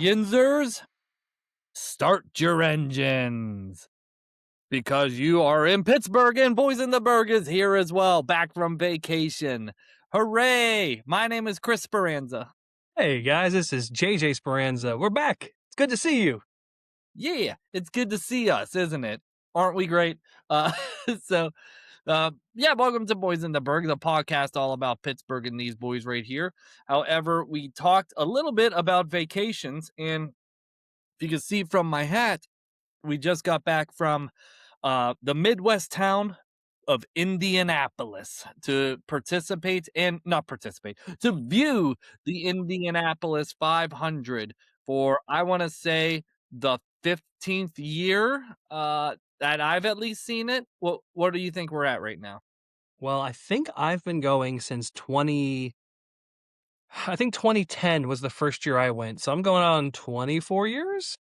Yinzers, start your engines because you are in Pittsburgh and Boys in the Burgh is here as well, back from vacation. Hooray! My name is Chris Speranza. Hey guys, this is JJ Speranza. We're back. It's good to see you. Yeah, it's good to see us, isn't it? Aren't we great? Uh, so, yeah, welcome to Boys in the Burgh, the podcast all about Pittsburgh and these boys right here. However, we talked a little bit about vacations, and if you can see from my hat, we just got back from the Midwest town of Indianapolis to to view the Indianapolis 500 for, I want to say, the 15th year that I've at least seen it. What do you think we're at right now? Well, I think I've been going since I think 2010 was the first year I went. So I'm going on 24 years?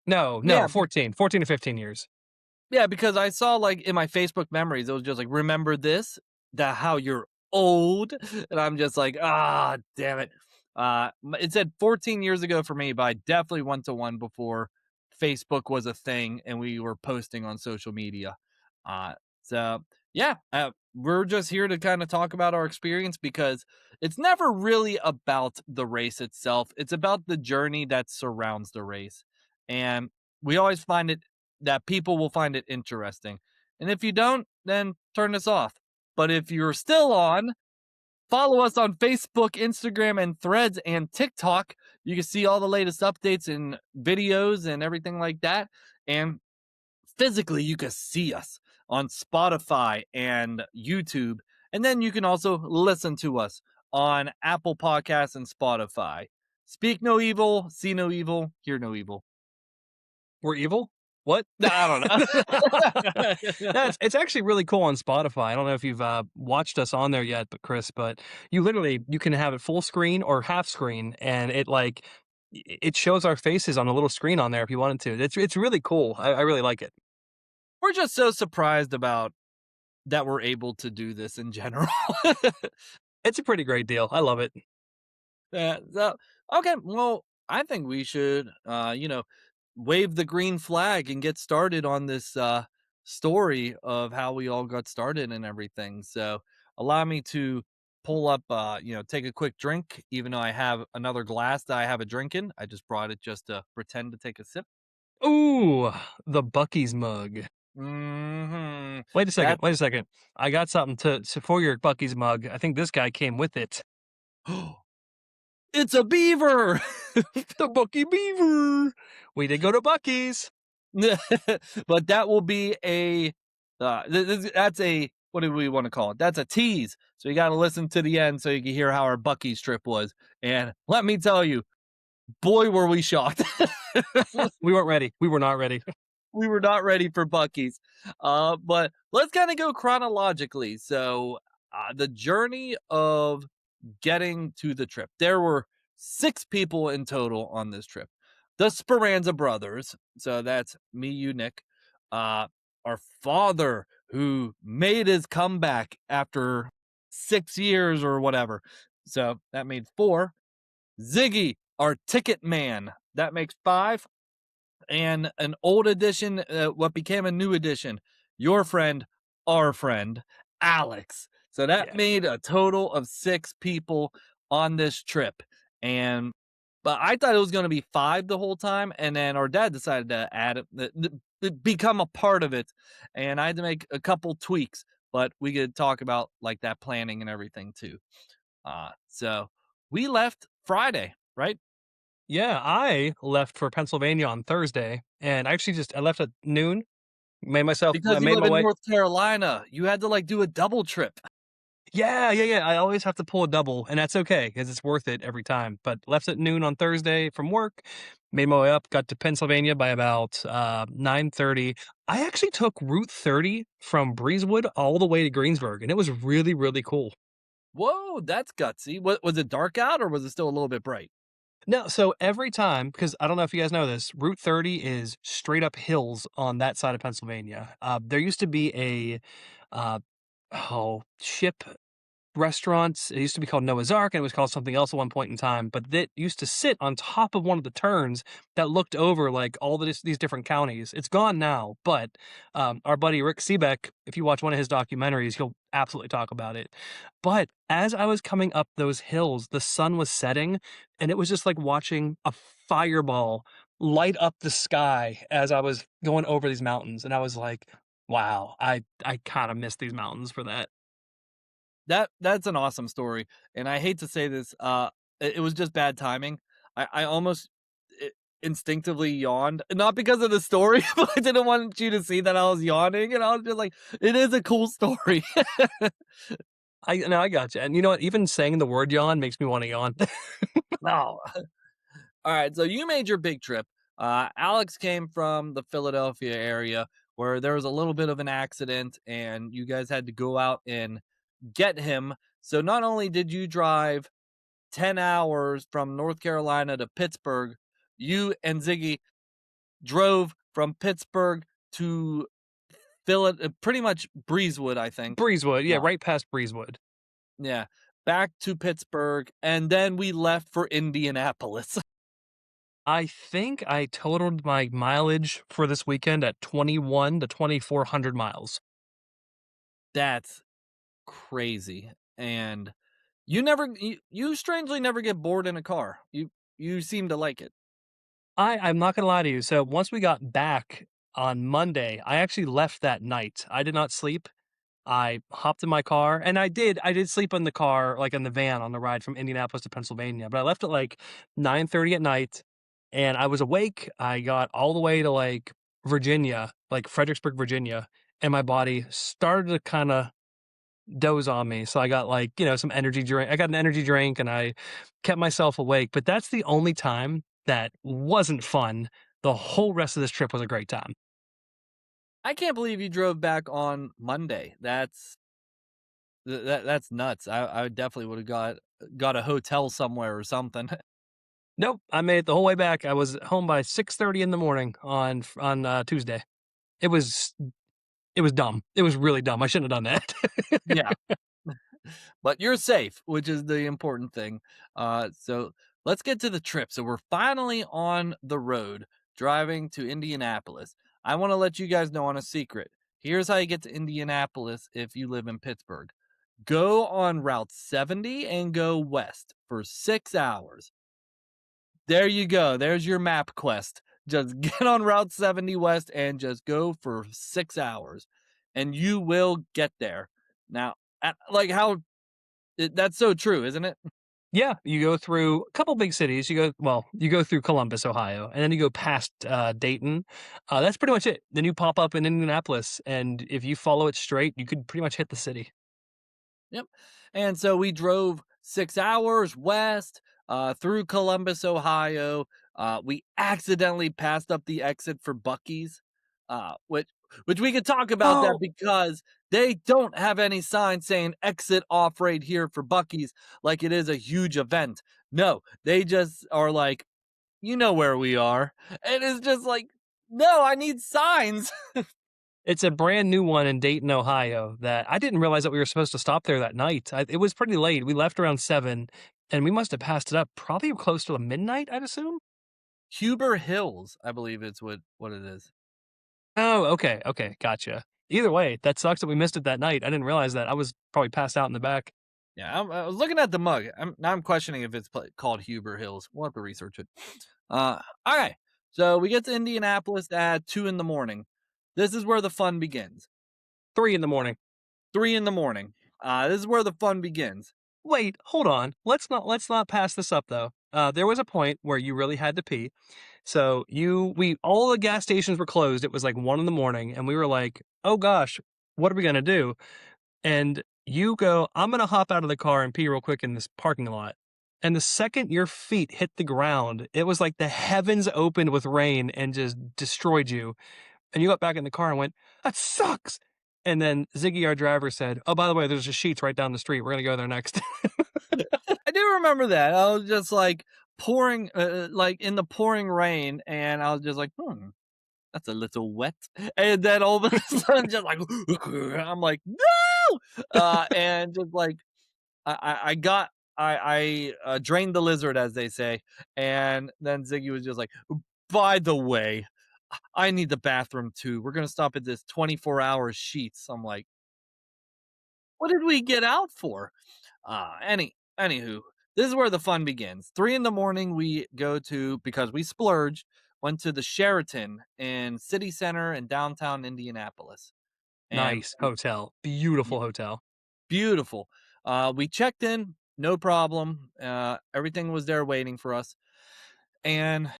No, Yeah, 14 to 15 years. yeah, because I saw, like, in my Facebook memories, it was just like, remember this? That how you're old? And I'm just like, ah, damn it. It said 14 years ago for me, but I definitely went to one before Facebook was a thing and we were posting on social media. Uh, so yeah, we're just here to kind of talk about our experience because it's never really about the race itself. It's about the journey that surrounds the race. And we always find it that people will find it interesting. And if you don't, then turn this off. But if you're still on, follow us on Facebook, Instagram, and Threads and TikTok. You can see all the latest updates and videos and everything like that. And physically, you can see us on Spotify and YouTube. And then you can also listen to us on Apple Podcasts and Spotify. Speak no evil, see no evil, hear no evil. We're evil? What? No, I don't know. It's actually really cool on Spotify. I don't know if you've watched us on there yet, but Chris, but you can have it full screen or half screen, and it shows our faces on a little screen on there if you wanted to. It's really cool. I really like it. We're just so surprised about that we're able to do this in general. It's a pretty great deal. I love it. So, okay, well, I think we should, wave the green flag and get started on this story of how we all got started and everything. So, allow me to pull up, take a quick drink, even though I have another glass that I have a drink in. I just brought it just to pretend to take a sip. Ooh, the Buc-ee's mug. Hmm. Wait a second. That Wait a second. I got something for your Buc-ee's mug. I think this guy came with it. it's a beaver. The Buc-ee Beaver. We did go to Buc-ee's. But that will be a that's a, what do we want to call it? That's a tease. So you got to listen to the end so you can hear how our Buc-ee's trip was. And let me tell you, boy, were we shocked. We weren't ready. We were not ready. We were not ready for Buc-ee's. But let's kind of go chronologically. So the journey of getting to the trip, there were 6 people in total on this trip. The Speranza brothers, so that's me, you, Nick, our father who made his comeback after 6 years or whatever. So that made 4. Ziggy, our ticket man, that makes 5. And an old edition, what became a new edition, your friend, our friend, Alex. So that Yeah. made a total of 6 people on this trip. But I thought it was going to be 5 the whole time. And then our dad decided to add it, become a part of it. And I had to make a couple tweaks, but we could talk about like that planning and everything too. So we left Friday, right? Yeah, I left for Pennsylvania on Thursday, and I left at noon. I Because you made live my in way. North Carolina, you had to like do a double trip. Yeah. I always have to pull a double, and that's okay because it's worth it every time. But left at noon on Thursday from work, made my way up, got to Pennsylvania by about 9:30. I actually took Route 30 from Breezewood all the way to Greensburg, and it was really, really cool. Whoa, that's gutsy. What was it, dark out or was it still a little bit bright? No, so every time, because I don't know if you guys know this, Route 30 is straight up hills on that side of Pennsylvania. There used to be a uh, ship restaurants. It used to be called Noah's Ark, and it was called something else at one point in time. But it used to sit on top of one of the turns that looked over like all these different counties. It's gone now, but our buddy Rick Seebeck, if you watch one of his documentaries, he'll absolutely talk about it. But as I was coming up those hills, the sun was setting, and it was just like watching a fireball light up the sky as I was going over these mountains, and I was like, "Wow, I kind of miss these mountains for that." That's an awesome story, and I hate to say this, it was just bad timing. I almost I instinctively yawned, not because of the story, but I didn't want you to see that I was yawning, and I was just like, "It is a cool story." I no, I gotcha, and you know what? Even saying the word yawn makes me wanna yawn. No. Alright, so you made your big trip. Alex came from the Philadelphia area where there was a little bit of an accident, and you guys had to go out and get him. So not only did you drive 10 hours from North Carolina to Pittsburgh, you and Ziggy drove from Pittsburgh to pretty much Breezewood, I think. Breezewood, yeah, Uh, right past Breezewood. yeah, back to Pittsburgh, and then we left for Indianapolis. I think I totaled my mileage for this weekend at 21 to 2,400 miles. That's crazy, and you strangely never get bored in a car. You seem to like it. I'm not gonna lie to you, so once we got back on Monday, I actually left that night. I did not sleep. I hopped in my car, and I did sleep in the car, like, in the van on the ride from Indianapolis to Pennsylvania, but I left at, like, 9:30 at night, and I was awake. I got all the way to, like, Virginia, like, Fredericksburg, Virginia, and my body started to kinda doze on me, so I got, like, some energy drink. I got an energy drink, and I kept myself awake, but that's the only time that wasn't fun. The whole rest of this trip was a great time. I can't believe you drove back on Monday. That's nuts. I definitely would have got a hotel somewhere or something. Nope, I made it the whole way back. I was home by 6:30 in the morning on Tuesday. It was it was dumb. It was really dumb. I shouldn't have done that. Yeah, but you're safe, which is the important thing. So let's get to the trip. So we're finally on the road driving to Indianapolis. I want to let you guys know on a secret. Here's how you get to Indianapolis if you live in Pittsburgh. Go on Route 70 and go west for 6 hours. There you go. There's your map quest. Just get on Route 70 West and just go for 6 hours, and you will get there. Now, like that's so true, isn't it? Yeah, you go through a couple big cities. You go through Columbus, Ohio, and then you go past Dayton. That's pretty much it. Then you pop up in Indianapolis, and if you follow it straight, you could pretty much hit the city. Yep. And so we drove 6 hours west through Columbus, Ohio. We accidentally passed up the exit for Buc-ee's, which we could talk about that Oh, because they don't have any sign saying exit off right here for Buc-ee's like it is a huge event. No, they just are like, you know where we are. And it's just like, no, I need signs. it's a brand new one in Dayton, Ohio that I didn't realize that we were supposed to stop there that night. It was pretty late. We left around 7, and we must have passed it up probably close to midnight, I'd assume. Huber Hills, I believe it's what it is. Oh, okay, okay, gotcha. Either way, that sucks that we missed it that night. I didn't realize that. I was probably passed out in the back. Yeah, I was looking at the mug. I'm questioning if it's called Huber Hills. We'll have to research it. Okay. So we get to Indianapolis at 2 in the morning. This is where the fun begins. 3 in the morning. 3 in the morning. This is where the fun begins. Wait, hold on. Let's not pass this up though. There was a point where you really had to pee. So we all the gas stations were closed. It was like 1 in the morning, and we were like, "Oh gosh, what are we gonna do?" And you go, "I'm gonna hop out of the car and pee real quick in this parking lot." And the second your feet hit the ground, it was like the heavens opened with rain and just destroyed you. And you got back in the car and went, "That sucks." And then Ziggy, our driver, said, "Oh, by the way, there's a Sheets right down the street. We're gonna go there next." I do remember that. I was just like pouring, like in the pouring rain, and I was just like, that's a little wet. And then all of a sudden, just like, I'm like, no! And just like, I got drained the lizard, as they say, and then Ziggy was just like, "By the way, I need the bathroom too. We're gonna stop at this 24-hour Sheets." I'm like, "What did we get out for?" Anywho, this is where the fun begins. 3 in the morning, we go to because we splurged, went to the Sheraton in City Center in downtown Indianapolis, and Nice hotel. Beautiful hotel. beautiful. We checked in, no problem. Everything was there waiting for us. And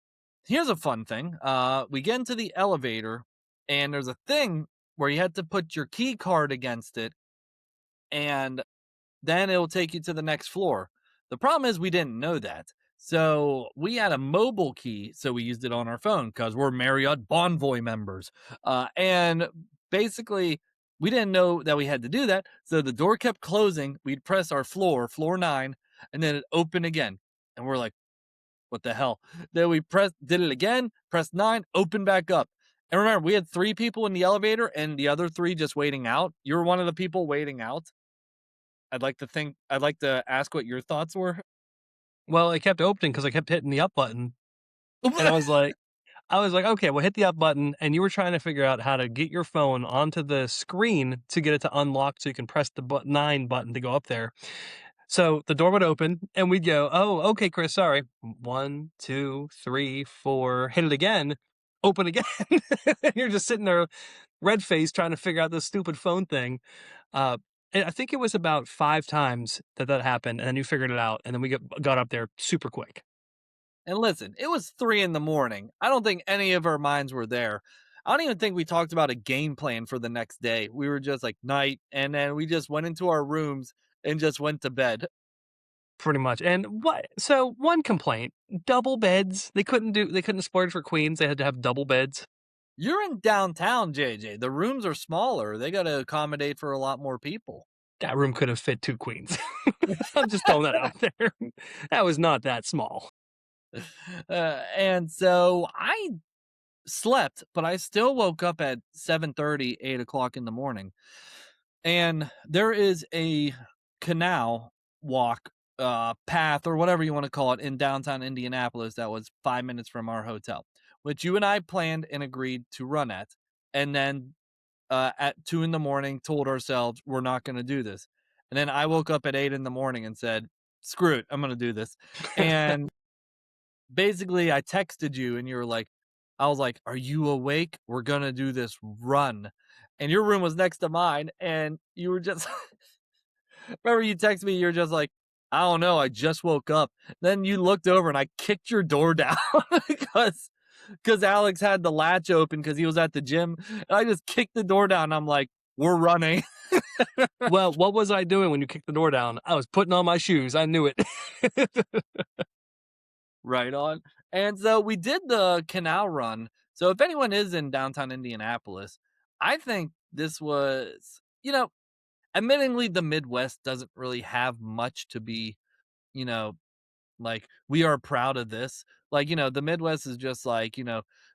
here's a fun thing. We get into the elevator, and there's a thing where you had to put your key card against it, and then it'll take you to the next floor. The problem is we didn't know that. So we had a mobile key, so we used it on our phone because we're Marriott Bonvoy members. And basically, we didn't know that we had to do that. So the door kept closing. We'd press our floor 9, and then it opened again. And we're like, what the hell? Then we did it again, pressed 9, open back up. And remember, we had 3 people in the elevator and the other 3 just waiting out. You were one of the people waiting out. I'd like to ask what your thoughts were. Well, it kept opening because I kept hitting the up button, and I was like, "Okay, well, hit the up button," and you were trying to figure out how to get your phone onto the screen to get it to unlock so you can press the 9 button to go up there. So the door would open, and we'd go, "Oh, okay, Chris, sorry. 1, 2, 3, 4." Hit it again, open again. You're just sitting there, red face, trying to figure out this stupid phone thing. Uh, and I think it was about 5 times that that happened, and then you figured it out, and then we got up there super quick. And listen, it was 3 in the morning. I don't think any of our minds were there. I don't even think we talked about a game plan for the next day. We were just like, "Night," and then we just went into our rooms and just went to bed. Pretty much. And what so one complaint, double beds. They couldn't splurge for queens, they had to have double beds. You're in downtown, JJ. The rooms are smaller. They gotta accommodate for a lot more people. That room could have fit 2 queens. I'm just throwing that out there. That was not that small. And so I slept, but I still woke up at 7:30, 8 o'clock in the morning. And there is a canal walk, path, or whatever you want to call it, in downtown Indianapolis that was 5 minutes from our hotel, which you and I planned and agreed to run at. And then at 2 in the morning, told ourselves we're not going to do this. And then I woke up at 8 in the morning and said, screw it, I'm going to do this. And basically, I texted you and you were like, I was like, "Are you awake? We're gonna do this run." And your room was next to mine, and you were just remember you texted me, you're just like, "I don't know, I just woke up." Then you looked over and I kicked your door down because Alex had the latch open because he was at the gym. And I just kicked the door down. And I'm like, "We're running." Well, what was I doing when you kicked the door down? I was putting on my shoes, I knew it. Right on. And so we did the canal run. So if anyone is in downtown Indianapolis, I think this was, admittingly, the Midwest doesn't really have much to be, you know, like, we are proud of this. Like, the Midwest is just like,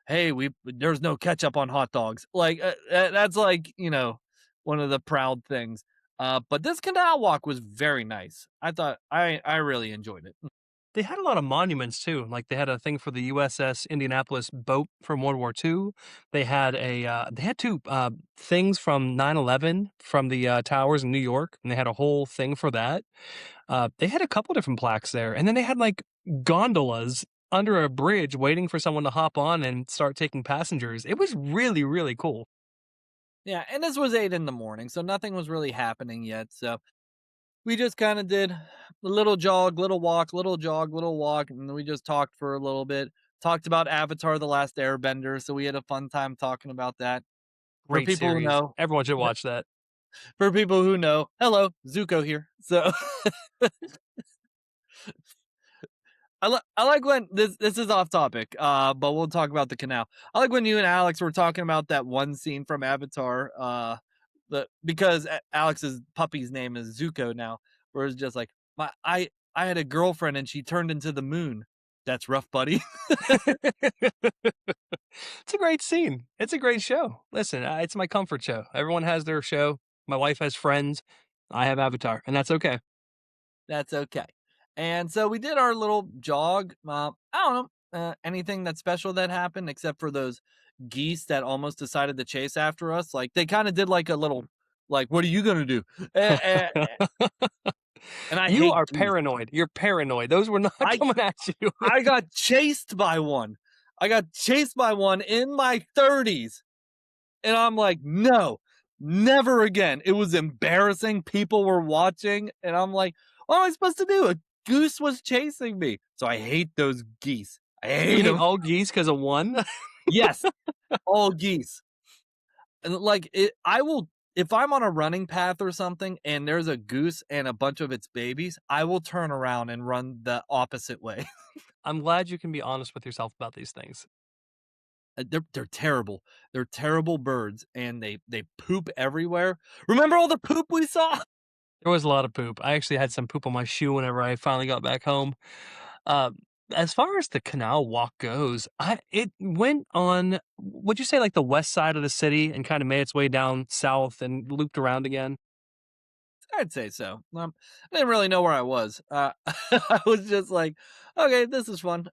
hey, there's no ketchup on hot dogs. Like, that's like, one of the proud things. But this canal walk was very nice. I really enjoyed it. They had a lot of monuments too, like, they had a thing for the USS Indianapolis boat from World War II. They had 2, things from 9/11 from the, towers in New York, and they had a whole thing for that. They had a couple different plaques there, and then they had, like, gondolas under a bridge waiting for someone to hop on and start taking passengers. It was really, really cool. Yeah, and this was 8 in the morning, so nothing was really happening yet. So we just kind of did a little jog, little walk, little jog, little walk, and then we just talked for a little bit. Talked about Avatar: The Last Airbender, so we had a fun time talking about that. For Great people who series. know, Everyone should watch that. hello, Zuko here. So I like when this is off topic, but we'll talk about the canal. I like when you and Alex were talking about that one scene from Avatar, because Alex's puppy's name is Zuko now, where it's just like, I had a girlfriend and she turned into the moon. That's rough, buddy. It's a great scene. It's a great show. Listen, it's my comfort show. Everyone has their show. My wife has Friends. I have Avatar, and that's okay. That's okay. And so we did our little jog. I don't know anything that special that happened except for those geese that almost decided to chase after us. Like they kind of did like a little, like, what are you gonna do? And, and, and I You hate are geese. paranoid. You're paranoid. Those were not I coming at you. I got chased by one. I got chased by one in my 30s. And I'm like, no, never again. It was embarrassing. People were watching, and I'm like, what am I supposed to do? A goose was chasing me. So I hate those geese. I You hate hate them. all geese because of one? Yes, all geese. And like I will if I'm on a running path or something and there's a goose and a bunch of its babies, I will turn around and run the opposite way. I'm glad you can be honest with yourself about these things. They're terrible. They're terrible birds and they poop everywhere. Remember all the poop we saw? There was a lot of poop. I actually had some poop on my shoe whenever I finally got back home. Uh, as far as the canal walk goes, it went on, would you say, like, the west side of the city and kinda made its way down south and looped around again? I'd say so. I didn't really know where I was. I was just like, okay, this is fun.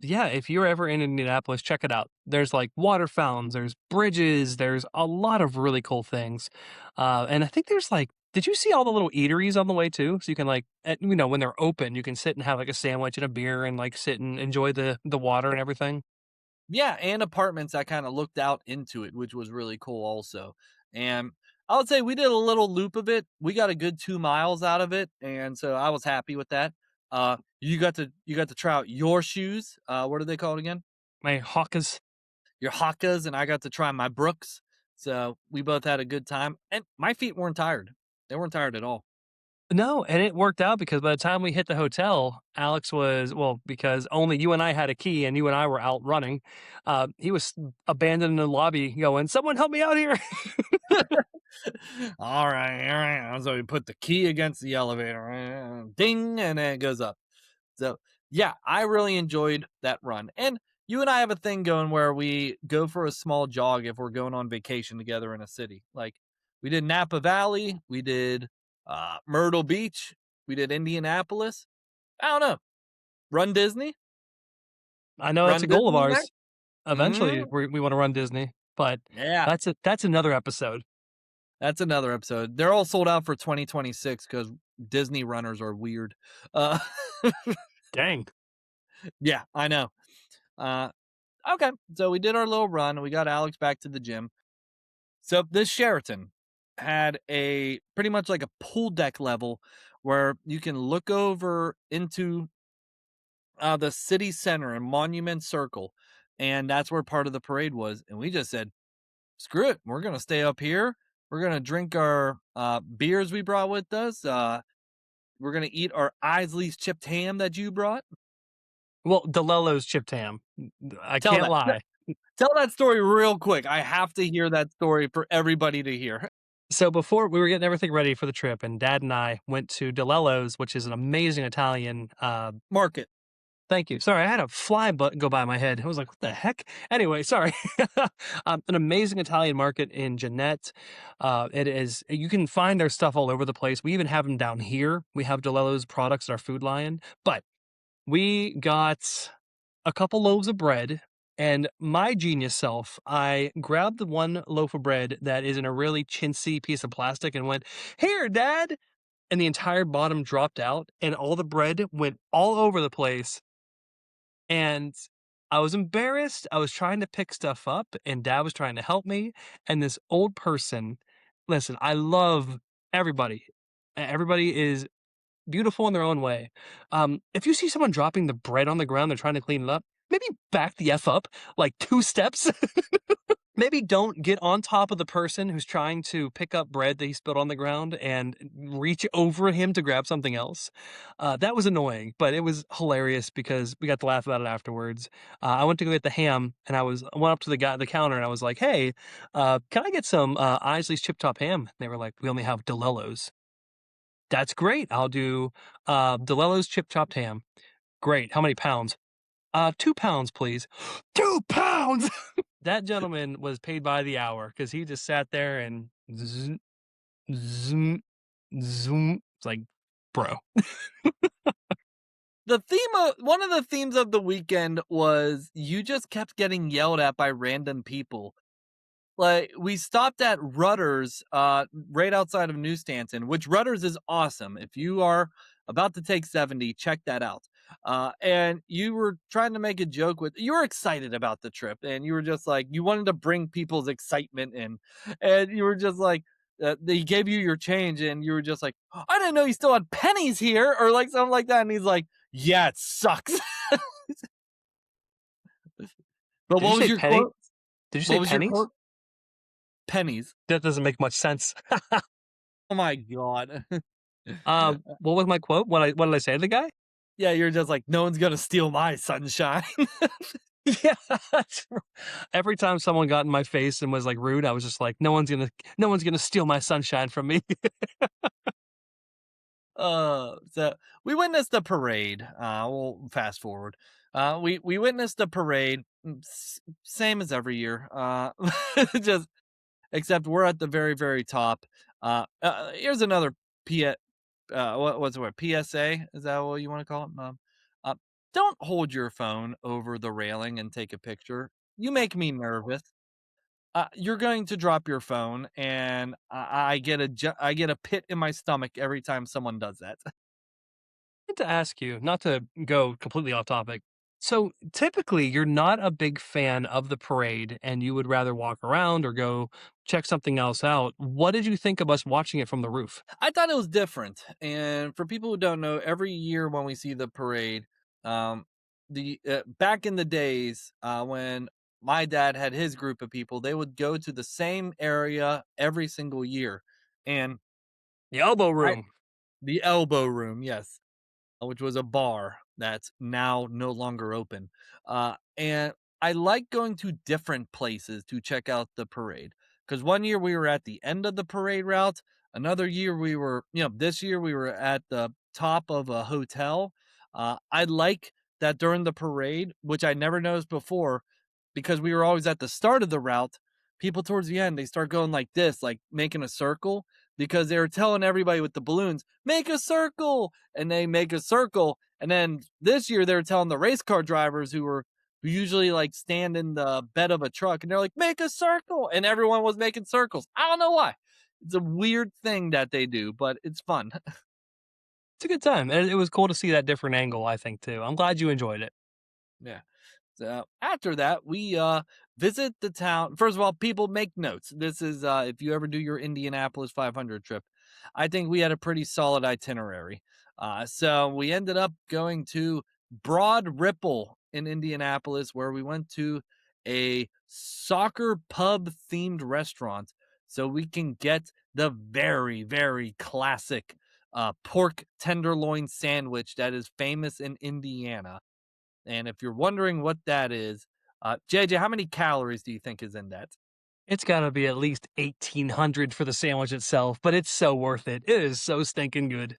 Yeah, if you're ever in Indianapolis, check it out. There's like water fountains, there's bridges, there's a lot of really cool things. And I think there's like, did you see all the little eateries on the way too? So you can like, when they're open, you can sit and have like a sandwich and a beer and like sit and enjoy the water and everything. Yeah, and apartments that kind of looked out into it, which was really cool also. And I would say we did a little loop of it. We got a good 2 miles out of it, and so I was happy with that. You got to try out your shoes. What are they called again? My hawkas. Your Hakas, and I got to try my Brooks. So we both had a good time, and my feet weren't tired. They weren't tired at all. No, and it worked out because by the time we hit the hotel, Alex was, well, because only you and I had a key and you and I were out running. He was abandoned in the lobby going, "Someone help me out here." All right, all right. So we put the key against the elevator, ding, and then it goes up. So yeah, I really enjoyed that run. And you and I have a thing going where we go for a small jog if we're going on vacation together in a city. Like we did Napa Valley, we did Myrtle Beach, we did Indianapolis. I don't know. Run Disney, I know that's run a goal of Disney next. ours. Eventually, Hmm. we wanna run Disney, but Yeah, that's another episode. that's another episode. They're all sold out for 2026 because Disney runners are weird. Uh, Dang. yeah, I know. Uh, okay, so we did our little run. We got Alex back to the gym. So this Sheraton had a pretty much like a pool deck level where you can look over into the city center and Monument Circle, and that's where part of the parade was. And we just said, "Screw it, we're gonna stay up here. We're gonna drink our beers we brought with us. We're gonna eat our Isley's chipped ham that you brought." Well, DeLello's chipped ham. I Tell can't that. lie. Tell that story real quick. I have to hear that story for everybody to hear. So before we were getting everything ready for the trip, and Dad and I went to DeLello's, which is an amazing Italian, Market. thank you. Sorry, I had a fly go by my head. I was like, "What the heck?" Anyway, sorry. An amazing Italian market in Jeanette. It is, you can find their stuff all over the place. We even have them down here. We have DeLello's products in our Food Lion, but we got a couple loaves of bread, and my genius self, I grabbed the one loaf of bread that is in a really chintzy piece of plastic and went, "Here, Dad!" And the entire bottom dropped out, and all the bread went all over the place. And I was embarrassed. I was trying to pick stuff up, and Dad was trying to help me. And this old person, listen, I love everybody. Everybody is beautiful in their own way. If you see someone dropping the bread on the ground, they're trying to clean it up, maybe back the F up like 2 steps. Maybe don't get on top of the person who's trying to pick up bread that he spilled on the ground and reach over him to grab something else. That was annoying, but it was hilarious because we got to laugh about it afterwards. I went to go get the ham, and I went up to the guy at the counter, and I was like, "Hey, can I get some Isley's Chip Top ham?" They were like, "We only have DeLello's." "That's great. I'll do DeLello's Chip Chopped ham." "Great. How many pounds?" 2 pounds, please." 2 pounds. That gentleman was paid by the hour because he just sat there and zoom, zoom, zoom. It's like, bro. The theme of one of the themes of the weekend was you just kept getting yelled at by random people. Like, we stopped at Rutter's, right outside of New Stanton, which Rutter's is awesome. If you are about to take 70, check that out. And you were trying to make a joke with you were excited about the trip, and you were just like you wanted to bring people's excitement in. And you were just like, they gave you your change, and you were just like, "I didn't know you still had pennies here," or like something like that. And he's like, "Yeah, it sucks." But Did you what was say your penny? quote? Did you say What was your pennies? quote? Pennies. That doesn't make much sense. Oh my god. What was my quote? What did I say to the guy? Yeah, you're just like, "No one's gonna steal my sunshine." Yeah, every time someone got in my face and was, like, rude, I was just like, no one's gonna steal my sunshine from me." So we witnessed the parade. We'll fast forward. We witnessed the parade, same as every year. Just except we're at the very very top. Here's another P. What's the word? PSA? Is that what you want to call it? Uh, don't hold your phone over the railing and take a picture. You make me nervous. You're going to drop your phone, and I get a pit in my stomach every time someone does that. Need to ask you, not to go completely off topic. So typically, you're not a big fan of the parade, and you would rather walk around or go check something else out. What did you think of us watching it from the roof? I thought it was different, and for people who don't know, every year when we see the parade, um, the back in the days when my dad had his group of people, they would go to the same area every single year, and The elbow I room. the elbow room, yes. Which was a bar that's now no longer open. And I like going to different places to check out the parade. Because one year we were at the end of the parade route. Another year we were, this year we were at the top of a hotel. I like that during the parade, which I never noticed before, because we were always at the start of the route. People towards the end, they start going like this, like making a circle, because they were telling everybody with the balloons, make a circle, and they make a circle. And then this year they were telling the race car drivers who usually like stand in the bed of a truck, and they're like, make a circle. And everyone was making circles. I don't know why. It's a weird thing that they do, but it's fun. It's a good time, and it was cool to see that different angle, I think, too. I'm glad you enjoyed it. Yeah. So after that, we visit the town. First of all, people make notes. This is if you ever do your Indianapolis 500 trip, I think we had a pretty solid itinerary. So we ended up going to Broad Ripple in Indianapolis, where we went to a soccer pub themed restaurant, so we can get the very very classic pork tenderloin sandwich that is famous in Indiana. And if you're wondering what that is, JJ, how many calories do you think is in that? It's gotta be at least 1,800 for the sandwich itself, but it's so worth it. It is so stinking good.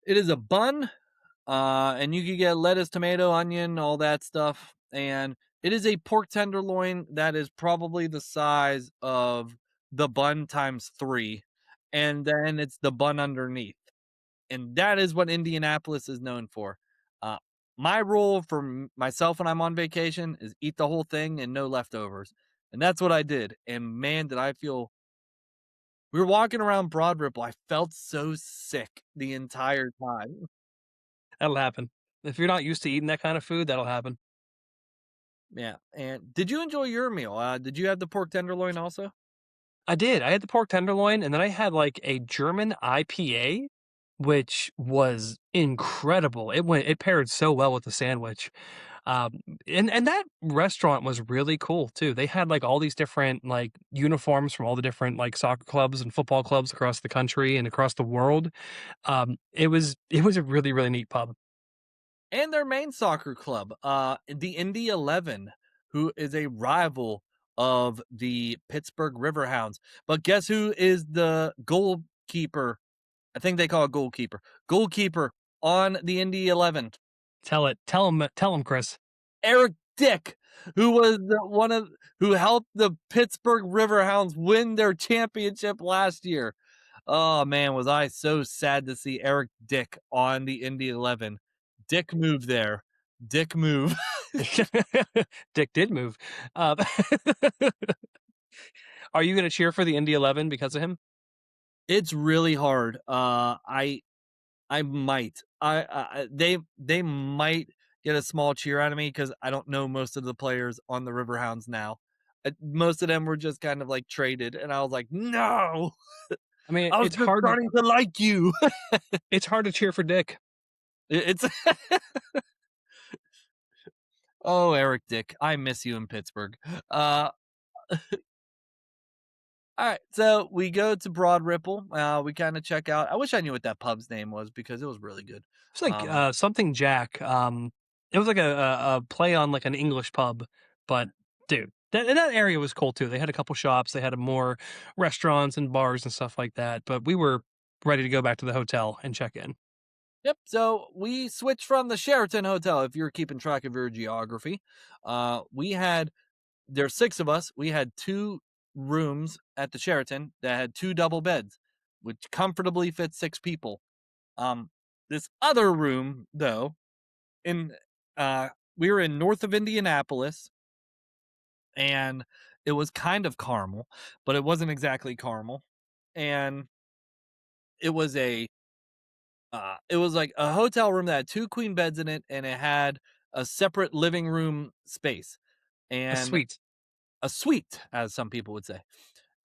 It is a bun, and you can get lettuce, tomato, onion, all that stuff. And it is a pork tenderloin that is probably the size of the bun times three. And then it's the bun underneath. And that is what Indianapolis is known for. Uh, my rule for myself when I'm on vacation is eat the whole thing and no leftovers. And that's what I did. And man, did I feel we were walking around Broad Ripple. I felt so sick the entire time. That'll happen. If you're not used to eating that kind of food, that'll happen. Yeah. And did you enjoy your meal? Did you have the pork tenderloin also? I did. I had the pork tenderloin, and then I had, like, a German IPA, which was incredible. It paired so well with the sandwich. Um, and that restaurant was really cool too. They had, like, all these different, like, uniforms from all the different, like, soccer clubs and football clubs across the country and across the world. It was a really, really neat pub. And their main soccer club, the Indy 11, who is a rival of the Pittsburgh Riverhounds. But guess who is the goalkeeper? I think they call it goalkeeper. Goalkeeper on the Indy 11. Tell it. Tell him, Chris. Eric Dick, who was who helped the Pittsburgh Riverhounds win their championship last year. Oh man, was I so sad to see Eric Dick on the Indy 11. Dick move there. Dick move. Dick did move. Uh, are you gonna cheer for the Indy 11 because of him? It's really hard. I might. They might get a small cheer out of me because I don't know most of the players on the Riverhounds now. Most of them were just kind of like traded, and I was like, no, I mean, I was just starting to like you. it's hard to cheer for Dick. It's oh, Eric Dick, I miss you in Pittsburgh. Uh, all right, so we go to Broad Ripple. We kind of check out. I wish I knew what that pub's name was because it was really good. It's like, Um, something Jack, it was like a play on, like, an English pub, but, dude, that area was cool too. They had a couple shops, they had more restaurants and bars and stuff like that, but we were ready to go back to the hotel and check in. Yep. So we switched from the Sheraton Hotel. If you're keeping track of your geography, we had there's six of us. We had two rooms at the Sheraton that had two double beds, which comfortably fit six people. Um, this other room, though, in uh, we were in north of Indianapolis, and it was kind of Carmel, but it wasn't exactly Carmel, and it was a it was like a hotel room that had two queen beds in it, and it had a separate living room space A and suite. a suite, as some people would say.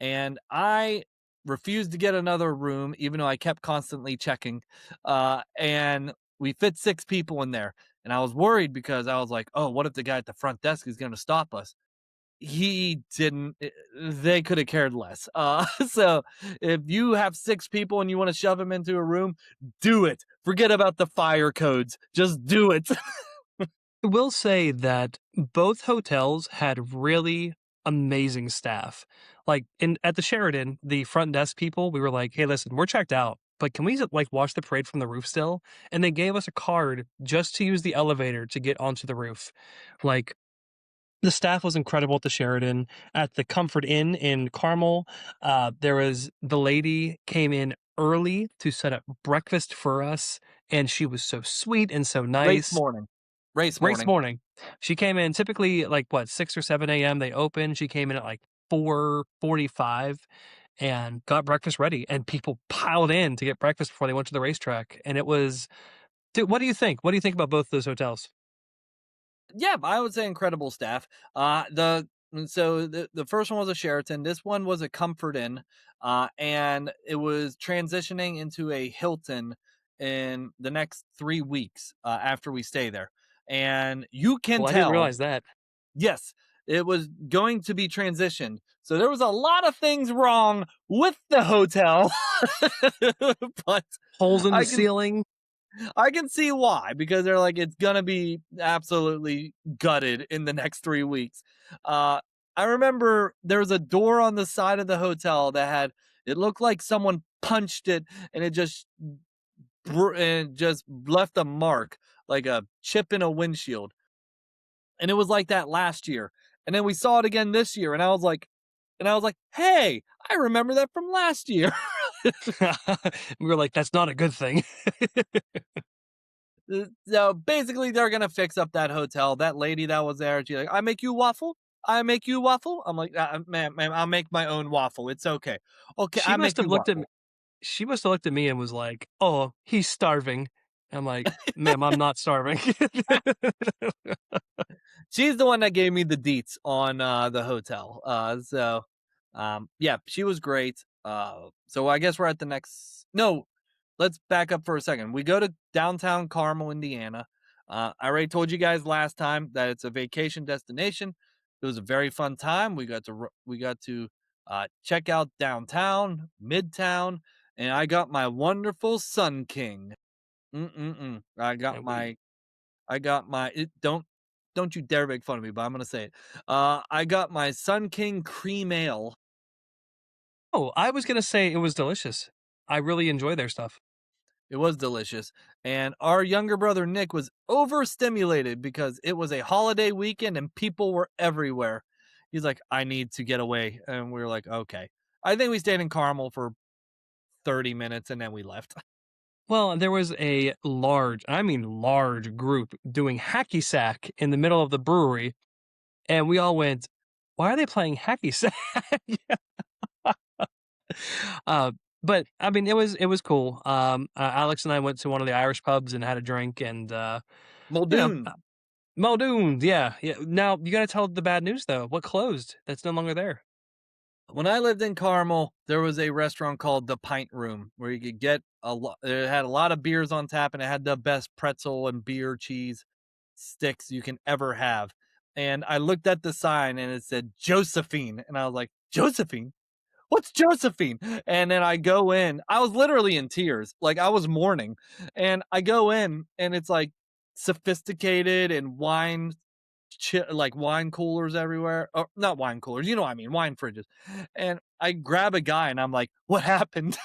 And I refused to get another room, even though I kept constantly checking. And we fit six people in there. And I was worried because I was like, oh, what if the guy at the front desk is going to stop us? He didn't. They could have cared less. So if you have six people and you want to shove them into a room, do it. Forget about the fire codes. Just do it. I will say that both hotels had really amazing staff. Like in at the Sheraton, the front desk people, we were like, "Hey, listen, we're checked out, but can we like watch the parade from the roof still?" And they gave us a card just to use the elevator to get onto the roof. Like the staff was incredible at the Sheraton. At the Comfort Inn in Carmel, there was the lady came in early to set up breakfast for us, and she was so sweet and so Race nice. morning. Race Race morning. morning. She came in typically like what, 6 or 7 AM they open. She came in at like 4:45 and got breakfast ready, and people piled in to get breakfast before they went to the racetrack, and it was dude, what do you think? What do you think about both those hotels? Yeah, I would say incredible staff. The first one was a Sheraton. This one was a Comfort Inn, and it was transitioning into a Hilton in the next 3 weeks after we stay there. And you can Well, I didn't tell, realize that. yes, it was going to be transitioned. So there was a lot of things wrong with the hotel, but Holes in the I can ceiling. I can see why, because they're like, it's gonna be absolutely gutted in the next 3 weeks. Uh, I remember there was a door on the side of the hotel that had it looked like someone punched it and it just left a mark, like a chip in a windshield. And it was like that last year. And then we saw it again this year, and I was like, "Hey, I remember that from last year." We were like, "That's not a good thing." So basically, they're gonna fix up that hotel. That lady that was there, she's like, "I make you waffle. I make you waffle." I'm like, ma'am, I'll make my own waffle. It's okay. Okay, She I must make have you looked at me waffle." she must have looked at me and was like, "Oh, he's starving." I'm like, "Ma'am, I'm not starving." She's the one that gave me the deets on the hotel. Yeah, she was great. So I guess we're at the next. No, let's back up for a second. We go to downtown Carmel, Indiana. I already told you guys last time that it's a vacation destination. It was a very fun time. We got to check out downtown, midtown, and I got my wonderful Sun King. Mm-mm-mm. And we I got my don't you dare make fun of me, but I'm gonna say it. I got my Sun King cream ale. Oh, I was gonna say it was delicious. I really enjoy their stuff. It was delicious. And our younger brother Nick was overstimulated because it was a holiday weekend and people were everywhere. He's like, I need to get away. And we were like, okay. I think we stayed in Carmel for 30 minutes, and then we left. Well, there was a large, I mean large group doing hacky sack in the middle of the brewery, and we all went, "Why are they playing hacky sack?" Uh, but I mean, it was cool. Alex and I went to one of the Irish pubs and had a drink, and you know, Muldoon. Muldoon's, yeah, yeah. Now you got to tell the bad news though. What closed? That's no longer there. When I lived in Carmel, there was a restaurant called the Pint Room where you could get a lot. It had a lot of beers on tap, and it had the best pretzel and beer cheese sticks you can ever have. And I looked at the sign, and it said Josephine, and I was like, Josephine? What's Josephine? And then I go in. I was literally in tears, like I was mourning. And I go in, and it's like sophisticated and like wine coolers everywhere. Or not wine coolers, you know what I mean, wine fridges. And I grab a guy and I'm like, "What happened?"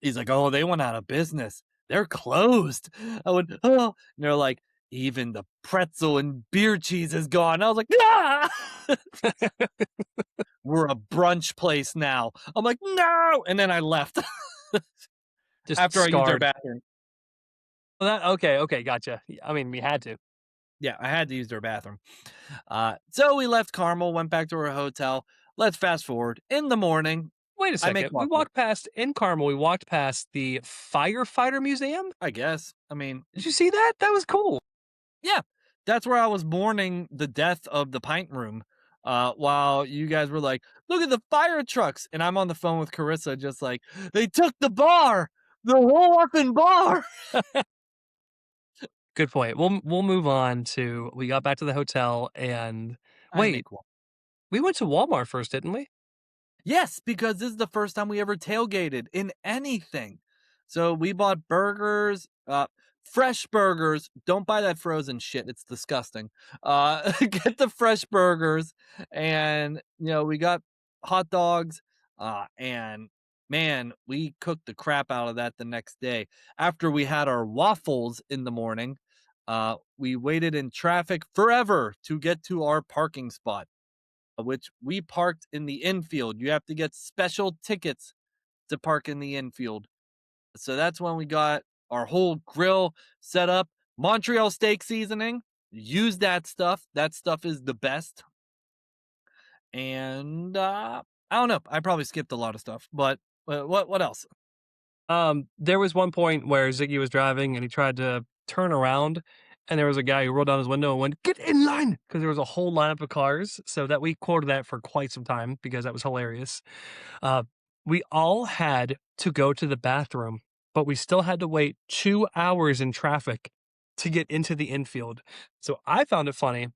He's like, "Oh, they went out of business. They're closed." I went, "Oh." And they're like, "Even the pretzel and beer cheese is gone." I was like, "Ah!" We're a brunch place now. I'm like, "No." And then I left Just after I used their scarred. bathroom. Well, okay, okay, gotcha. I mean, we had to. Yeah, I had to use their bathroom. So we left Carmel, went back to our hotel. Let's fast forward. In the morning, Wait a I make second. We waffles. walked past in Carmel. We walked past the firefighter museum. I guess. I mean, Did you see that? That was cool. yeah, that's where I was mourning the death of the pint room. While you guys were like, "Look at the fire trucks," and I'm on the phone with Carissa, just like, "They took the bar, the whole effing bar." Good point. We'll move on to we got back to the hotel and I wait, make waffles. we went to Walmart first, didn't we? Yes, because this is the first time we ever tailgated in anything. So we bought burgers, fresh burgers. Don't buy that frozen shit. It's disgusting. Get the fresh burgers, and we got hot dogs. And man, we cooked the crap out of that the next day. After we had our waffles in the morning, we waited in traffic forever to get to our parking spot, which we parked in the infield. You have to get special tickets to park in the infield. So that's when we got our whole grill set up. Montreal steak seasoning. Use that stuff. That stuff is the best. And I don't know. I probably skipped a lot of stuff, but what else? There was one point where Ziggy was driving and he tried to turn around, and there was a guy who rolled down his window and went, "Get in line!" Because there was a whole lineup of cars. So that we quoted that for quite some time because that was hilarious. Uh, we all had to go to the bathroom, but we still had to wait 2 hours in traffic to get into the infield. So I found it funny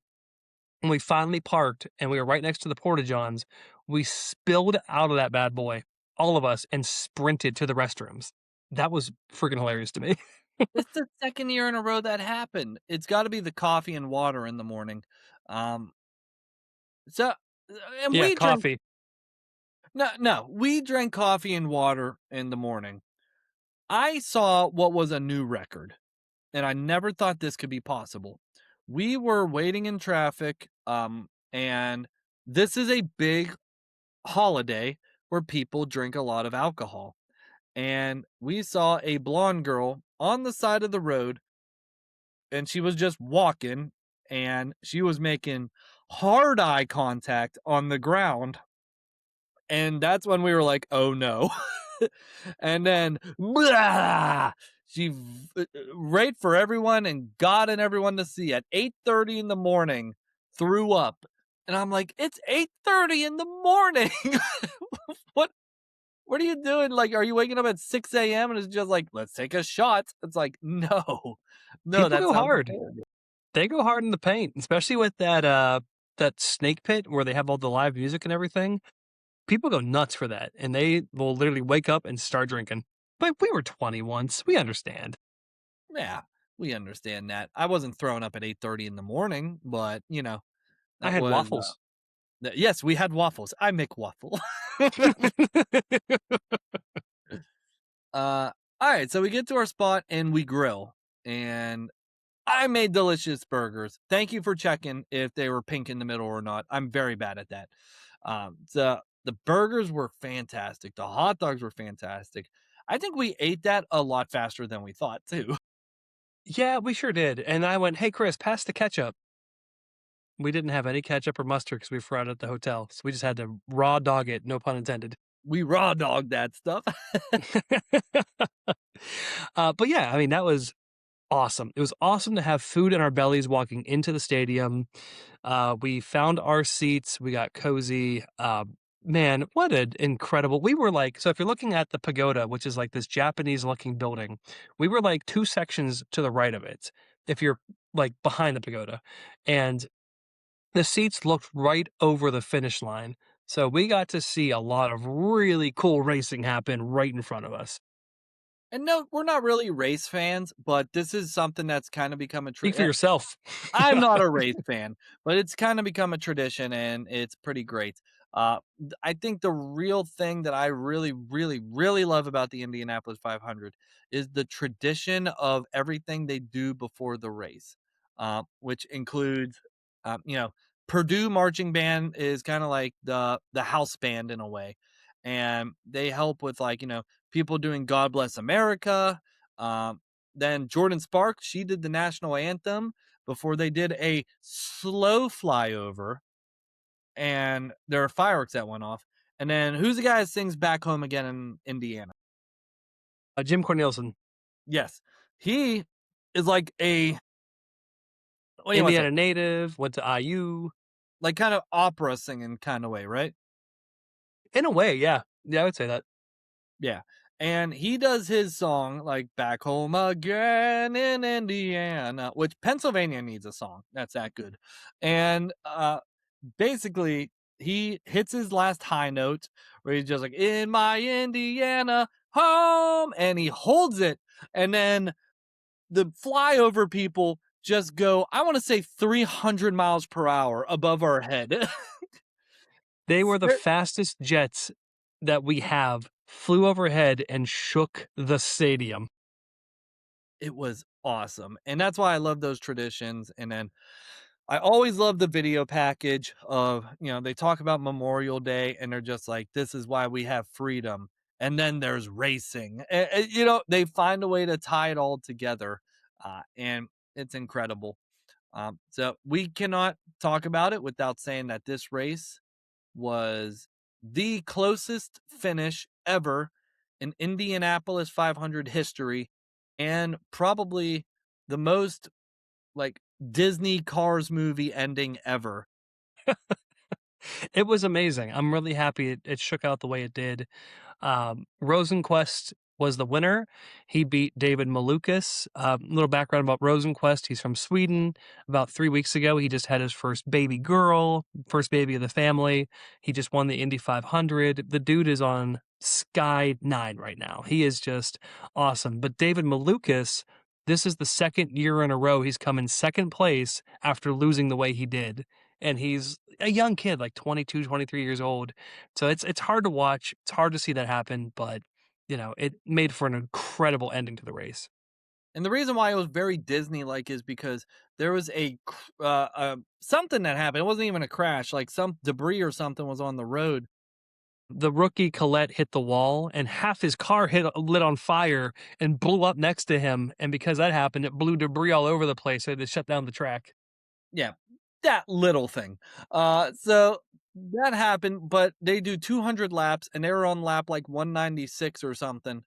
when we finally parked and we were right next to the porta johns. We spilled out of that bad boy, all of us, and sprinted to the restrooms. That was freaking hilarious to me. It's the second year in a row that happened. It's got to be the coffee and water in the morning. Um, so, and Yeah, we drink. coffee. No, we drank coffee and water in the morning. I saw what was a new record, and I never thought this could be possible. We were waiting in traffic, and this is a big holiday where people drink a lot of alcohol. And we saw a blonde girl on the side of the road, and she was just walking, and she was making hard eye contact on the ground. And that's when we were like, "Oh no." And then blah, right for everyone and God and everyone to see at 8:30 in the morning threw up. And I'm like, "It's 8:30 in the morning." What what are you doing? Like, are you waking up at 6 a.m. and it's just like, "Let's take a shot." It's like, "No. No, People that go sounds hard. horrible." They go hard in the paint, especially with that snake pit where they have all the live music and everything. People go nuts for that, and they will literally wake up and start drinking. But we were 20 once. We understand. Yeah, we understand that. I wasn't throwing up at 8:30 in the morning, but, I that had was, waffles. yes, we had waffles. I make waffle. Uh, alright, so we get to our spot and we grill, and I made delicious burgers. Thank you for checking if they were pink in the middle or not. I'm very bad at that. So The burgers were fantastic. The hot dogs were fantastic. I think we ate that a lot faster than we thought too. Yeah, we sure did. And I went, "Hey, Chris, pass the ketchup." We didn't have any ketchup or mustard because we forgot it at the hotel. So we just had to raw dog it, no pun intended. We raw dogged that stuff. But yeah, I mean, that was awesome. It was awesome to have food in our bellies walking into the stadium. We found our seats. We got cozy. Man, what an incredible. We were like, so if you're looking at the pagoda, which is like this Japanese looking building, we were like two sections to the right of it. If you're like behind the pagoda, and the seats looked right over the finish line. So we got to see a lot of really cool racing happen right in front of us. And no, we're not really race fans, but this is something that's kind of become a Speak for yourself. I'm not a race fan, but it's kind of become a tradition and it's pretty great. I think the real thing that I really, really, really love about the Indianapolis 500 is the tradition of everything they do before the race, which includes, you know, Purdue marching band is kind of like the house band in a way, and they help with like people doing "God Bless America." Um, then Jordan Sparks, she did the national anthem before they did a slow flyover, and there are fireworks that went off. And then who's the guy that sings "Back Home Again" in Indiana? Jim Cornelison, Yes, he is like a what do you want to say? Indiana native, went to IU. Like kind of opera singing kind of way, right? In a way, yeah. Yeah, I would say that. Yeah. And he does his song like "Back Home Again in Indiana," which Pennsylvania needs a song that's that good. And basically he hits his last high note where he's just like "in my Indiana home," and he holds it, and then the flyover people just go, I want to say 300 miles per hour above our head. They were the Ser- fastest jets that we have, flew overhead and shook the stadium. it was awesome. And that's why I love those traditions. And then I always love the video package of, they talk about Memorial Day and they're just like, this is why we have freedom. And then there's racing. They find a way to tie it all together. And it's incredible. So we cannot talk about it without saying that this race was the closest finish ever in Indianapolis 500 history and probably the most like Disney Cars movie ending ever. It was amazing. I'm really happy it shook out the way it did. Rosenquist was the winner. He beat David Malukas. Little background about Rosenquist. He's from Sweden. About 3 weeks ago, he just had his first baby girl, first baby of the family. He just won the Indy 500. The dude is on Sky 9 right now. He is just awesome. But David Malukas, this is the second year in a row he's come in second place after losing the way he did. And he's a young kid, like 22, 23 years old. So it's hard to watch. It's hard to see that happen, but it made for an incredible ending to the race. And the reason why it was very Disney like is because there was something that happened. It wasn't even a crash, like some debris or something was on the road. The rookie Collette hit the wall, and half his car lit on fire and blew up next to him. And because that happened, it blew debris all over the place. So they shut down the track. Yeah, that little thing. So that happened, but they do 200 laps and they were on lap like 196 or something.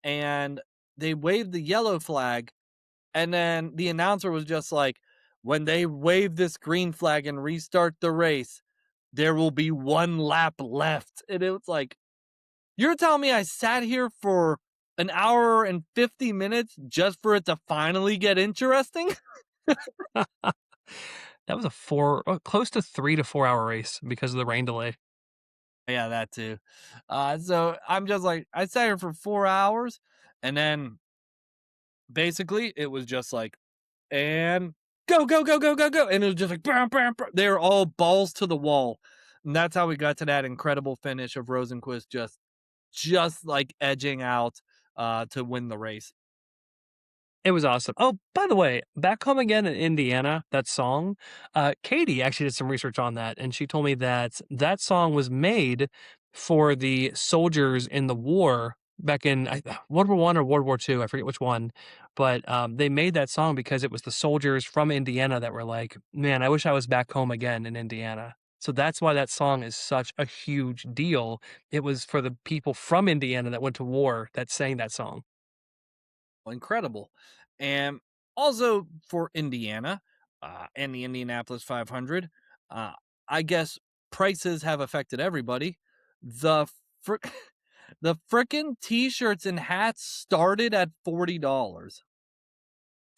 And they waved the yellow flag, and then the announcer was just like, when they wave this green flag and restart the race, there will be one lap left. And it was like, you're telling me I sat here for an hour and 50 minutes just for it to finally get interesting? That was close to 3 to 4 hour race because of the rain delay. Yeah, that too. So I'm just like, I sat here for 4 hours, and then basically it was just like, and go, go, go, go, go, go. And it was just like, bam, bam, bam. They were all balls to the wall. And that's how we got to that incredible finish of Rosenquist just like edging out to win the race. It was awesome. Oh, by the way, Back Home Again in Indiana, that song, Katie actually did some research on that, and she told me that that song was made for the soldiers in the war back in World War One or World War Two. I forget which one, but they made that song because it was the soldiers from Indiana that were like, "Man, I wish I was back home again in Indiana." So that's why that song is such a huge deal. It was for the people from Indiana that went to war that sang that song. Incredible. And also for Indiana and the Indianapolis 500, uh, I guess prices have affected everybody. The frick the frickin' t-shirts and hats started at $40.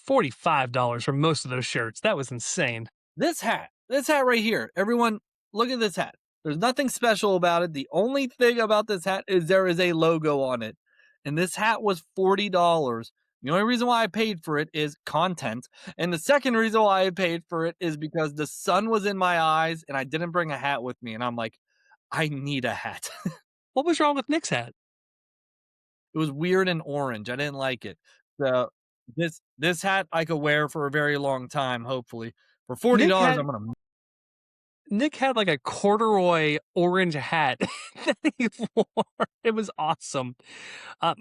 $45 for most of those shirts. That was insane. This hat right here. Everyone, look at this hat. There's nothing special about it. The only thing about this hat is there is a logo on it. And this hat was $40. The only reason why I paid for it is content. And the second reason why I paid for it is because the sun was in my eyes and I didn't bring a hat with me. And I'm like, I need a hat. What was wrong with Nick's hat? It was weird and orange. I didn't like it. So this hat I could wear for a very long time, hopefully. For Nick $40, had I'm gonna Nick had like a corduroy orange hat that he wore. It was awesome.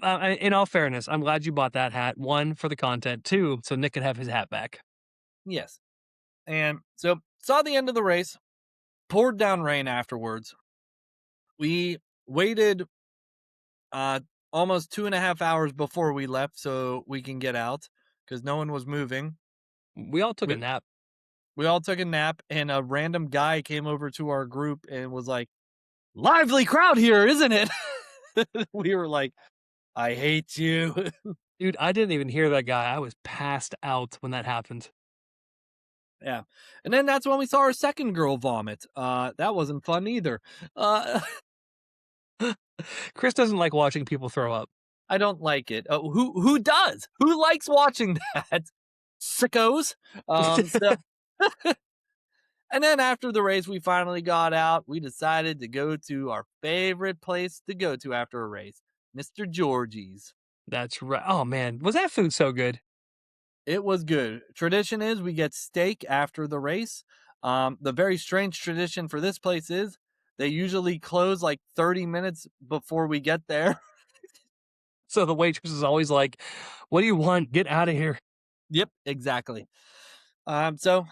In all fairness, I'm glad you bought that hat. One, for the content. Two, so Nick could have his hat back. yes. And so saw the end of the race, poured down rain afterwards. We waited uh almost 2.5 hours before we left so we can get out because no one was moving. We all took a We nap. we all took a nap and a random guy came over to our group and was like, lively crowd here, isn't it? We were like, I hate you. Dude, I didn't even hear that guy. I was passed out when that happened. Yeah. And then that's when we saw our second girl vomit. That wasn't fun either. Uh Chris doesn't like watching people throw up. I don't like it. Who does? Who likes watching that? Sickos. So and then after the race, we finally got out. We decided to go to our favorite place to go to after a race, Mr. Georgie's. That's right. Oh man, was that food so good? It was good. Tradition is we get steak after the race. The very strange tradition for this place is they usually close like 30 minutes before we get there. So the waitress is always like, "What do you want? Get out of here." Yep, exactly. So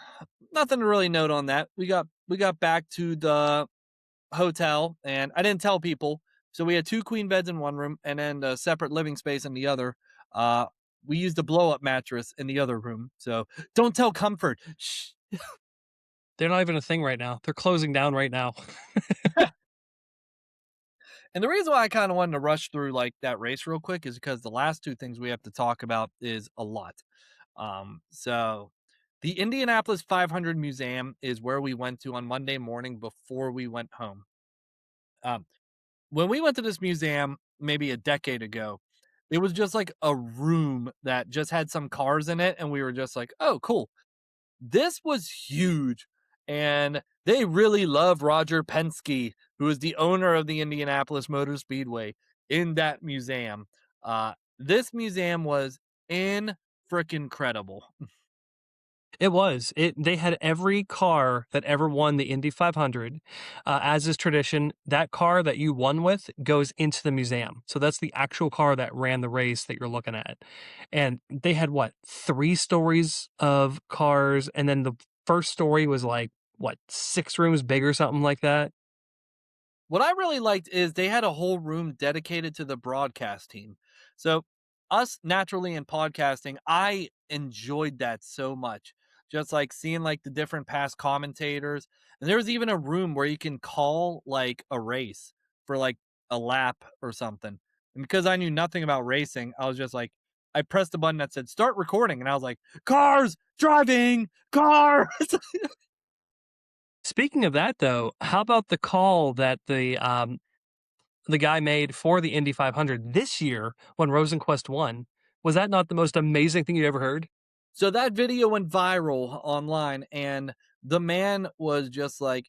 nothing to really note on that. We got back to the hotel and I didn't tell people. So we had two queen beds in one room and then a separate living space in the other. Uh we used a blow up mattress in the other room. So don't tell Comfort. Shh. They're not even a thing right now. They're closing down right now. And the reason why I kind of wanted to rush through like that race real quick is because the last two things we have to talk about is a lot. So the Indianapolis 500 Museum is where we went to on Monday morning before we went home. Um, when we went to this museum maybe a decade ago, it was just like a room that just had some cars in it, and we were just like, "Oh, cool." This was huge, and they really love Roger Penske, who is the owner of the Indianapolis Motor Speedway, in that museum. This museum was in freaking credible. It was. They had every car that ever won the Indy 500. As is tradition, that car that you won with goes into the museum. So that's the actual car that ran the race that you're looking at. And they had what, 3 stories of cars, and then the first story was like what, 6 rooms big or something like that. What I really liked is they had a whole room dedicated to the broadcast team. So, us naturally in podcasting, I enjoyed that so much. Just like seeing like the different past commentators. And there was even a room where you can call like a race for like a lap or something. And because I knew nothing about racing, I was just like, I pressed the button that said start recording. And I was like, cars driving, cars. Speaking of that, though, how about the call that the guy made for the Indy 500 this year when Rosenquist won? Was that not the most amazing thing you ever heard? So that video went viral online, and the man was just like,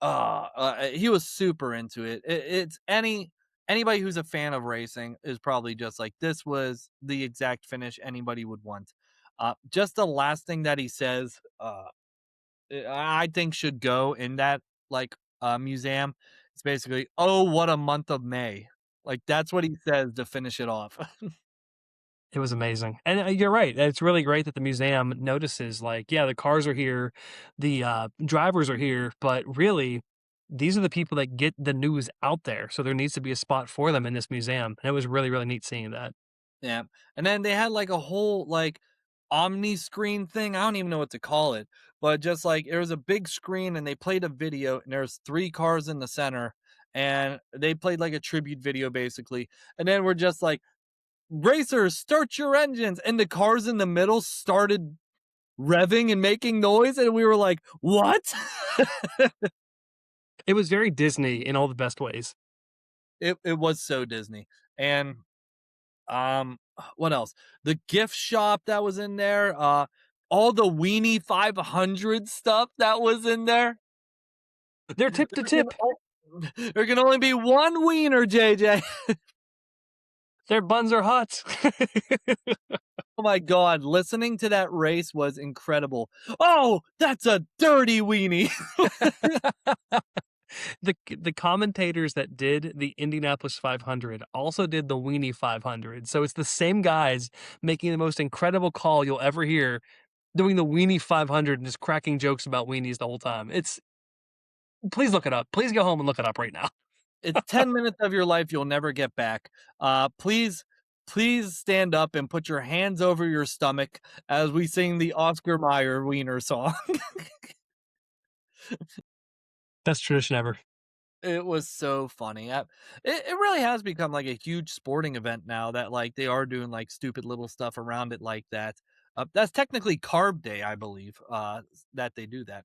he was super into it. It's any. anybody who's a fan of racing is probably just like, this was the exact finish anybody would want. Just the last thing that he says, I think should go in that like museum. It's basically, "Oh, what a month of May." Like that's what he says to finish it off. It was amazing, and, you're right, it's really great that the museum notices, like, yeah, the cars are here, the, drivers are here, but really, these are the people that get the news out there, so there needs to be a spot for them in this museum, and it was really, really neat seeing that. Yeah. And then they had like a whole like omni screen thing. I don't even know what to call it, but just like it was a big screen and they played a video and there's three cars in the center and they played like a tribute video basically. And then we're just like, racers, start your engines. And the cars in the middle started revving and making noise. And we were like, what? It was very Disney in all the best ways. It was so Disney. And what else? The gift shop that was in there, all the Weenie 500 stuff that was in there. They're tip to There can, tip. there can only be one wiener, JJ. Their buns are hot. Oh my god, listening to that race was incredible. Oh, that's a dirty weenie. The commentators that did the Indianapolis 500 also did the Weenie 500, so it's the same guys making the most incredible call you'll ever hear, doing the Weenie 500 and just cracking jokes about weenies the whole time. It's Please look it up. Please go home and look it up right now. It's 10 minutes of your life you'll never get back. Please stand up and put your hands over your stomach as we sing the Oscar Mayer wiener song. Best tradition ever. It was so funny. It really has become like a huge sporting event now that like they are doing like stupid little stuff around it like that. That's technically Carb Day, I believe. That they do that.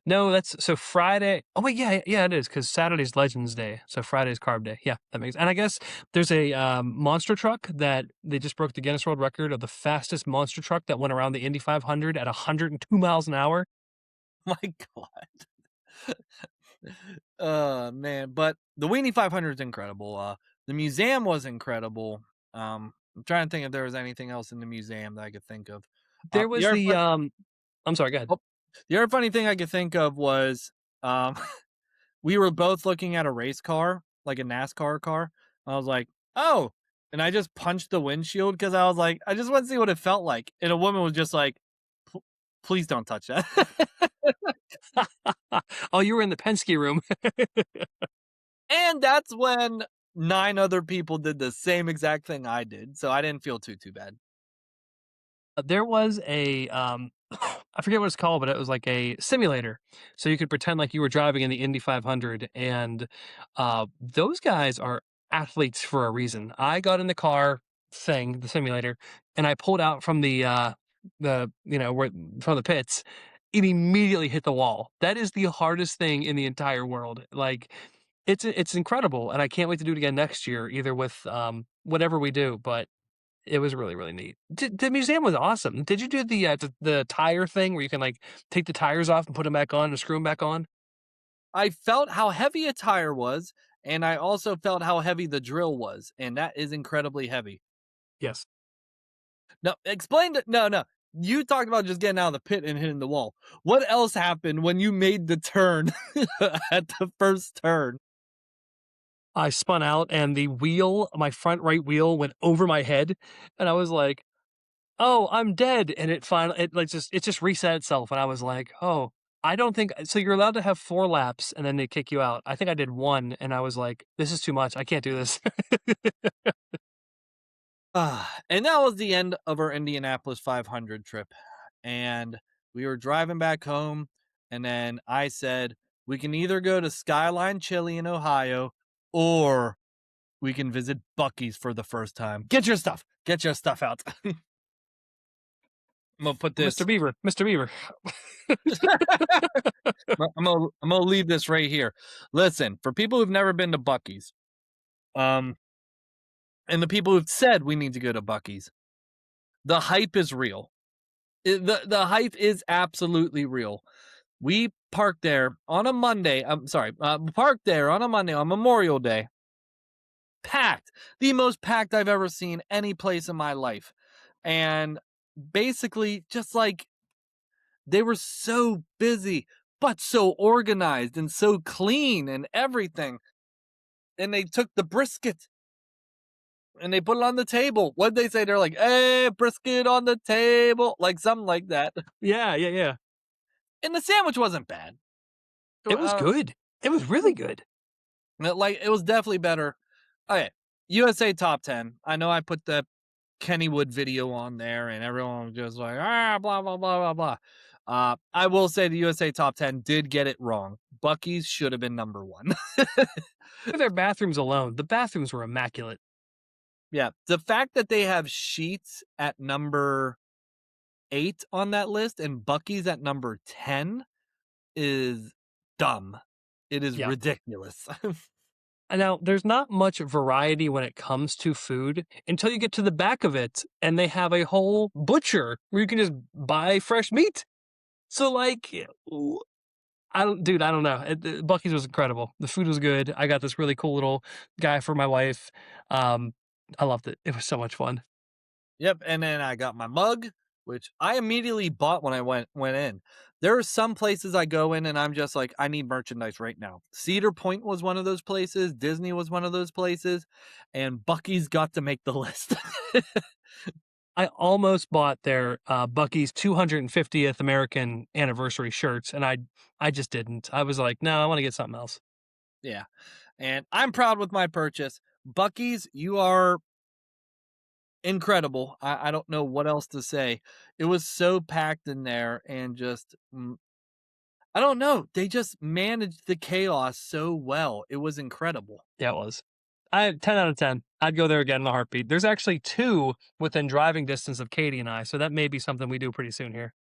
No, that's so Friday. Oh wait, yeah, yeah, it is because Saturday's Legends Day, so Friday's Carb Day. Yeah, that makes. And I guess there's a monster truck that they just broke the Guinness World Record of the fastest monster truck that went around the Indy 500 at 102 miles an hour. My God. Man, but the Weenie 500 is incredible. The museum was incredible. I'm trying to think if there was anything else in the museum that I could think of. There The was other the fun, I'm sorry, go ahead. oh, the other funny thing I could think of was um we were both looking at a race car, like a NASCAR car. I was like, "Oh," and I just punched the windshield because I was like, I just want to see what it felt like. And a woman was just like, Please don't touch that." Oh, you were in the Penske room. And that's when 9 other people did the same exact thing I did, so I didn't feel too bad. There was a I forget what it's called, but it was like a simulator. So you could pretend like you were driving in the Indy 500 and those guys are athletes for a reason. I got in the car thing, the simulator, and I pulled out from the where from the pits. It immediately hit the wall. That is the hardest thing in the entire world. Like it's incredible and I can't wait to do it again next year either with whatever we do, but it was really, really neat. The museum was awesome. Did you do the tire thing where you can, like, take the tires off and put them back on and screw them back on? I felt how heavy a tire was, and I also felt how heavy the drill was, and that is incredibly heavy. Yes. No, explain it. No, no. You talked about just getting out of the pit and hitting the wall. What else happened when you made the turn at the first turn? I spun out and the wheel my front right wheel went over my head, and I was like, "Oh, I'm dead," and it just reset itself, and I was like, "Oh, I don't think" so you're allowed to have 4 laps, and then they kick you out. I think I did 1, and I was like, "This is too much. I can't do this." And that was the end of our Indianapolis 500 trip. And we were driving back home. And then I said, we can either go to Skyline Chili in Ohio or we can visit Buc-ee's for the first time. Get your stuff. Get your stuff out. I'm gonna put Mr. this. Beaver, Mr. Beaver. I'm gonna leave this right here. Listen, for people who've never been to Buc-ee's, um, and the people who've said we need to go to Buc-ee's, the hype is real. The hype is absolutely real. We parked there on a Monday. I'm sorry, parked there on a Monday on Memorial Day. packed, the most packed I've ever seen any place in my life. And basically, just like they were so busy, but so organized and so clean and everything. And they took the brisket and they put it on the table. What'd they say? They're like, "Hey, brisket on the table," like something like that. Yeah, yeah, yeah. And the sandwich wasn't bad. It was good. It was really good. Like it was definitely better. Okay, USA top 10. I know I put the Kennywood video on there, and everyone was just like, blah blah blah blah blah. I will say the USA top 10 did get it wrong. Buc-ee's should have been number one. For their bathrooms alone, the bathrooms were immaculate. Yeah, the fact that they have Sheets at number 8 on that list and Buc-ee's at number 10 is dumb. It is Yeah. ridiculous. And now there's not much variety when it comes to food until you get to the back of it and they have a whole butcher where you can just buy fresh meat. So like I don't know. Bucky's was incredible. The food was good. I got this really cool little guy for my wife. Um, I loved it. It was so much fun. Yep, and then I got my mug, which I immediately bought when I went in. There are some places I go in and I'm just like, I need merchandise right now. Cedar Point was one of those places, Disney was one of those places, and Bucky's got to make the list. I almost bought their Bucky's 250th American anniversary shirts, and I just didn't. I was like, no, I want to get something else. Yeah. And I'm proud with my purchase. Bucky's, you are incredible. I don't know what else to say. It was so packed in there and just I don't know. They just managed the chaos so well. It was incredible. Yeah, it was. I 10 out of 10. I'd go there again in a heartbeat. There's actually two within driving distance of Katie and I, so that may be something we do pretty soon here.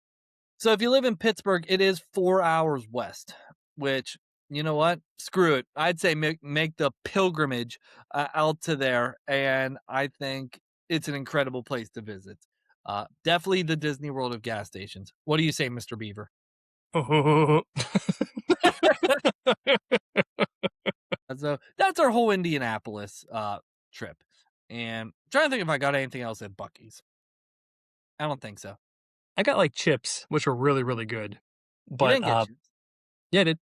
So if you live in Pittsburgh, it is 4 hours west, which, you know what? Screw it. I'd say make the pilgrimage out to there, and I think it's an incredible place to visit. Definitely the Disney World of gas stations. What do you say, Mr. Beaver? So that's our whole Indianapolis trip. And I'm trying to think if I got anything else at Buc-ee's. I don't think so. I got like chips, which were really, really good. You But didn't get chips. yeah, I did.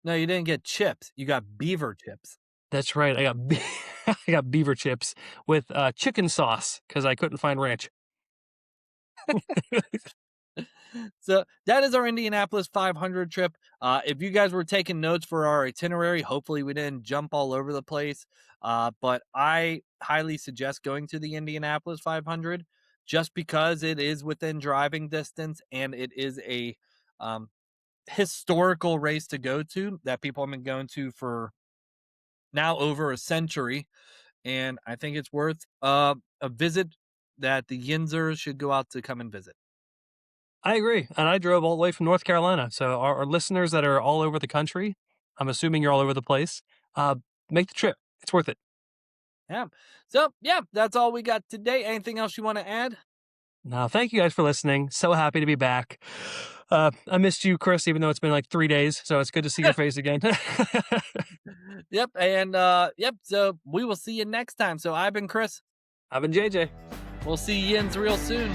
No, you didn't get chips. You got beaver chips. That's right. I got beaver chips with chicken sauce because I couldn't find ranch. So that is our Indianapolis 500 trip. If you guys were taking notes for our itinerary, hopefully we didn't jump all over the place. But I highly suggest going to the Indianapolis 500 just because it is within driving distance and it is a um, historical race to go to that people have been going to for now over a century. And I think it's worth a visit that the Yinzers should go out to come and visit. I agree. And I drove all the way from North Carolina. So our listeners that are all over the country, I'm assuming you're all over the place, uh, make the trip. It's worth it. Yeah. So, yeah, that's all we got today. Anything else you want to add? Now, thank you guys for listening. So happy to be back. I missed you, Chris, even though it's been like 3 days. So it's good to see your face again. Yep. And, yep. So we will see you next time. So I've been Chris. I've been JJ. We'll see you Yins real soon.